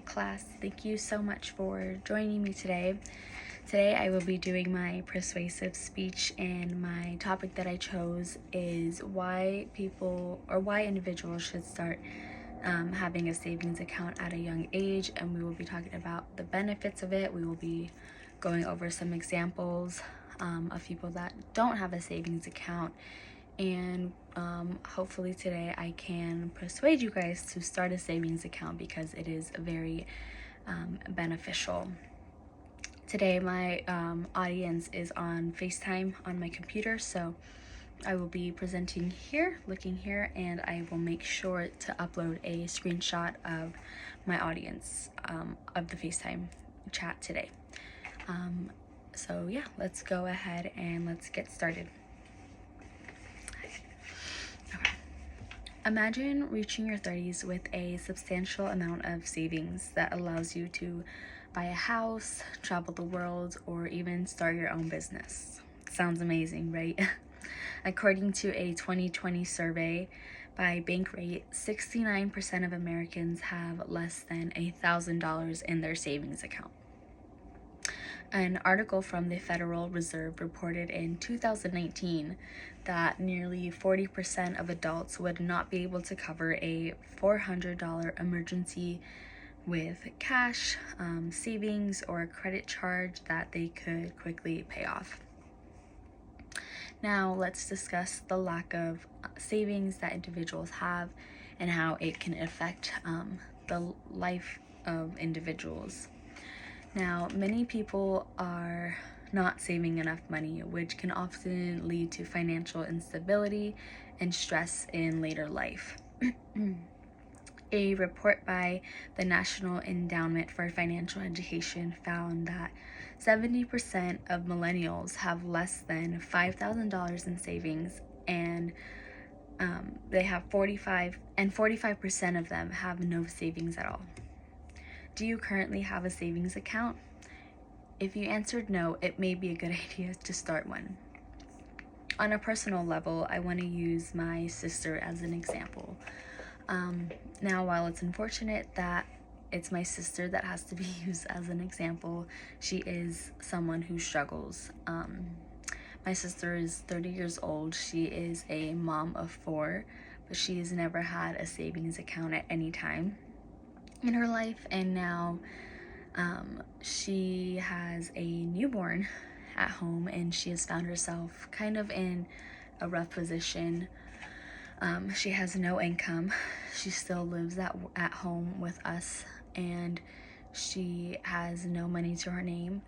class. Thank you so much for joining me today. Today I will be doing my persuasive speech, and my topic that I chose is why individuals should start having a savings account at a young age, and we will be talking about the benefits of it. We will be going over some examples of people that don't have a savings account, and hopefully today I can persuade you guys to start a savings account because it is very beneficial. Today my audience is on FaceTime on my computer, so I will be presenting here, looking here, and I will make sure to upload a screenshot of my audience of the FaceTime chat today. So yeah, let's go ahead and let's get started. Okay. Imagine reaching your 30s with a substantial amount of savings that allows you to buy a house, travel the world, or even start your own business. Sounds amazing, right? According to a 2020 survey by Bankrate, 69% of Americans have less than $1,000 in their savings account. An article from the Federal Reserve reported in 2019 that nearly 40% of adults would not be able to cover a $400 emergency with cash, savings, or a credit charge that they could quickly pay off. Now let's discuss the lack of savings that individuals have and how it can affect the life of individuals. Now, many people are not saving enough money, which can often lead to financial instability and stress in later life. A report by the National Endowment for Financial Education found that 70% of millennials have less than $5,000 in savings, and they have 45% of them have no savings at all. Do you currently have a savings account? If you answered no, it may be a good idea to start one. On a personal level, I want to use my sister as an example. Now, while it's unfortunate that it's my sister that has to be used as an example, she is someone who struggles. My sister is 30 years old. She is a mom of 4, but she has never had a savings account at any time in her life, and now she has a newborn at home, and she has found herself kind of in a rough position. She has no income. She still lives at home with us, and she has no money to her name.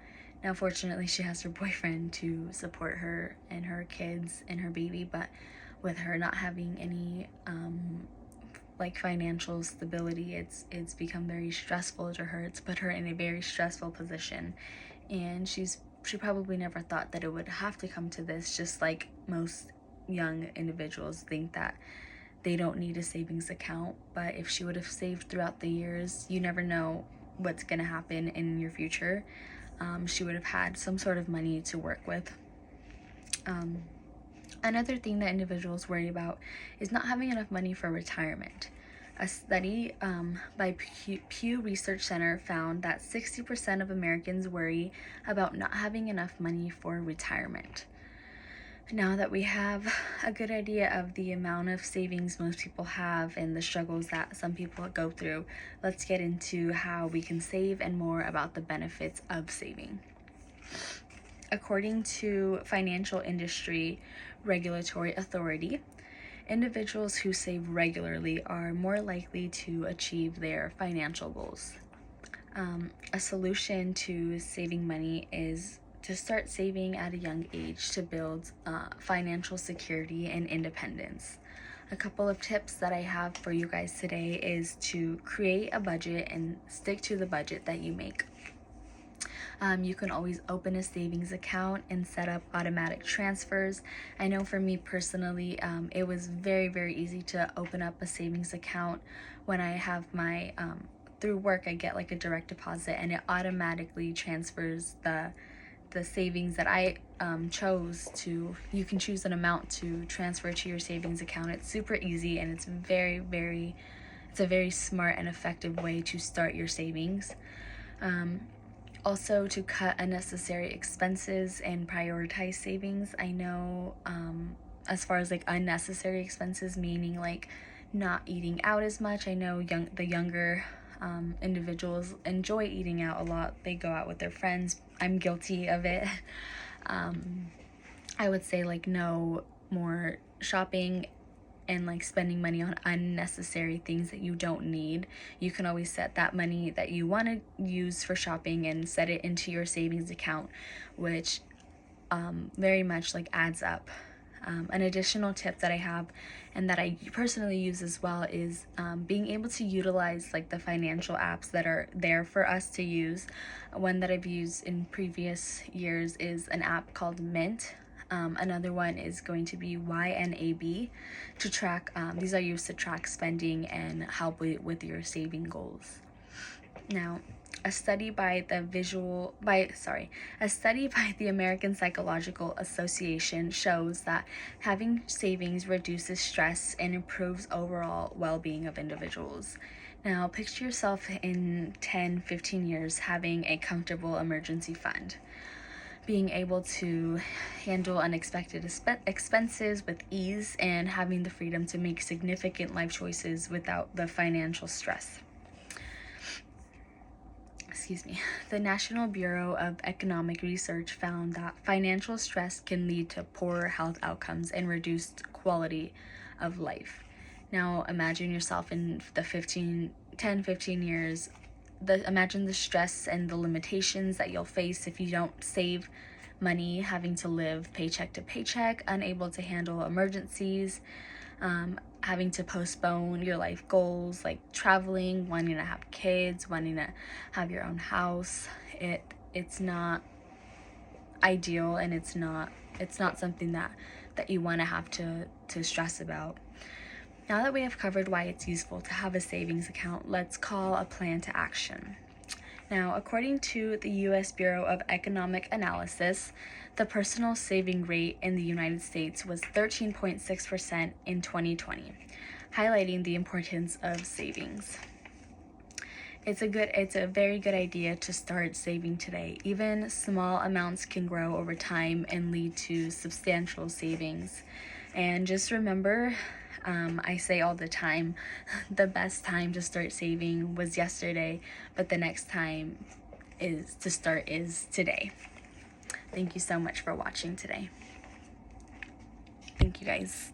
Now, fortunately, she has her boyfriend to support her and her kids and her baby, but with her not having any financial stability, it's become very stressful to her. It's put her in a very stressful position, and she probably never thought that it would have to come to this, just like most young individuals think that they don't need a savings account. But if she would have saved throughout the years, you never know what's going to happen in your future. She would have had some sort of money to work with. Another thing that individuals worry about is not having enough money for retirement. A study by Pew Research Center found that 60% of Americans worry about not having enough money for retirement. Now that we have a good idea of the amount of savings most people have and the struggles that some people go through, let's get into how we can save and more about the benefits of saving. According to Financial Industry Regulatory Authority, individuals who save regularly are more likely to achieve their financial goals. A solution to saving money is to start saving at a young age to build financial security and independence. A couple of tips that I have for you guys today is to create a budget and stick to the budget that you make. You can always open a savings account and set up automatic transfers. I know for me personally, it was very, very easy to open up a savings account. When I have my, through work, I get like a direct deposit, and it automatically transfers the savings that I chose to. You can choose an amount to transfer to your savings account. It's super easy, and it's it's a very smart and effective way to start your savings. Also, to cut unnecessary expenses and prioritize savings. I know, as far as like unnecessary expenses, meaning like not eating out as much. I know the younger individuals enjoy eating out a lot. They go out with their friends. I'm guilty of it. I would say like no more shopping and like spending money on unnecessary things that you don't need. You can always set that money that you want to use for shopping and set it into your savings account, which very much like adds up. An additional tip that I have and that I personally use as well is being able to utilize like the financial apps that are there for us to use. One that I've used in previous years is an app called Mint. Another one is going to be YNAB to track, these are used to track spending and help with your saving goals. Now, a study by the American Psychological Association shows that having savings reduces stress and improves overall well-being of individuals. Now, picture yourself in 10-15 years having a comfortable emergency fund, being able to handle unexpected expenses with ease, and having the freedom to make significant life choices without the financial stress. The National Bureau of Economic Research found that financial stress can lead to poorer health outcomes and reduced quality of life. Now, imagine yourself in the 10-15 years. Imagine the stress and the limitations that you'll face if you don't save money, having to live paycheck to paycheck, unable to handle emergencies, having to postpone your life goals like traveling, wanting to have kids, wanting to have your own house. It's not ideal, and it's not something that you want to have to stress about. Now that we have covered why it's useful to have a savings account, let's call a plan to action. Now, according to the U.S. Bureau of Economic Analysis, the personal saving rate in the United States was 13.6% in 2020, highlighting the importance of savings. It's a very good idea to start saving today. Even small amounts can grow over time and lead to substantial savings. And just remember, I say all the time, the best time to start saving was yesterday, but the next time is today. Thank you so much for watching today. Thank you guys.